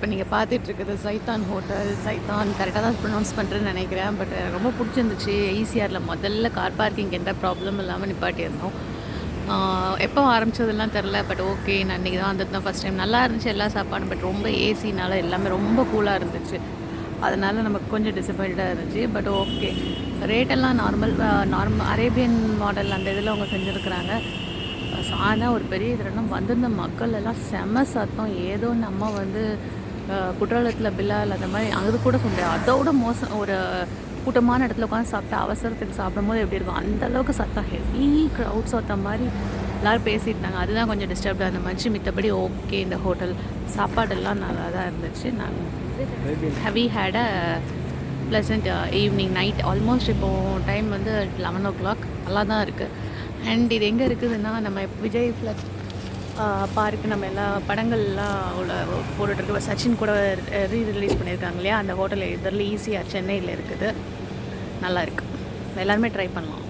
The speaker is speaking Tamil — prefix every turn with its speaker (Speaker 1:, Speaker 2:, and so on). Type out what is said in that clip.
Speaker 1: இப்போ நீங்கள் பார்த்துட்ருக்குது சைத்தான் ஹோட்டல். சைத்தான் கரெக்டாக தான் ப்ரொனவுன்ஸ் பண்ணுறேன்னு நினைக்கிறேன். பட் ரொம்ப பிடிச்சிருந்துச்சு. ஈசிஆரில் முதல்ல கார் பார்க்கிங் எந்த ப்ராப்ளம் இல்லாமல் நிப்பாட்டியிருந்தோம். எப்போ ஆரம்பிச்சதெல்லாம் தெரில. பட் ஓகே, நான் அன்றைக்கி தான் வந்தது தான் ஃபஸ்ட் டைம். நல்லா இருந்துச்சு எல்லா சாப்பாடும். பட் ரொம்ப ஏசினால எல்லாமே ரொம்ப கூலாக இருந்துச்சு. அதனால் நமக்கு கொஞ்சம் டிசப்பாயிண்ட்டாக இருந்துச்சு. பட் ஓகே, ரேட்டெல்லாம் நார்மல் அரேபியன் மாடல் அந்த இதில் அவங்க செஞ்சுருக்குறாங்க. ஆனால் ஒரு பெரிய இதுனா வந்திருந்த மக்கள் எல்லாம் செம சத்தம். ஏதோ நம்ம வந்து குற்றாலத்தில் பில்லால் அந்த மாதிரி அது கூட சொல்ல முடியாது. அதோட மோசம் ஒரு கூட்டமான இடத்துல உட்காந்து சாப்பிட்டா அவசரத்துக்கு சாப்பிடும்போது எப்படி இருக்கும் அந்தளவுக்கு சத்தம், ஹெவி க்ரௌட் சத்தம் மாதிரி எல்லோரும் பேசிட்டாங்க. அதுதான் கொஞ்சம் டிஸ்டர்ப்டாக இருந்த மாதிரி. மித்தபடி ஓகே, இந்த ஹோட்டல் சாப்பாடெல்லாம் நல்லா தான் இருந்துச்சு. நான் have had a pleasant evening night. Almost இப்போது டைம் வந்து 11 o'clock. நல்லா தான் இருக்குது. அண்ட் இது எங்கே இருக்குதுன்னா, நம்ம விஜய் ஃப்ளக் பார்க்கு நம்ம எல்லா படங்கள்லாம் உள்ள போட்டுட்ருக்கு. சச்சின் கூட ரிலீஸ் பண்ணியிருக்காங்க இல்லையா, அந்த ஹோட்டல் இதில் ஈஸியாக சென்னையில் இருக்குது. நல்லா இருக்குது. எல்லாருமே ட்ரை பண்ணலாம்.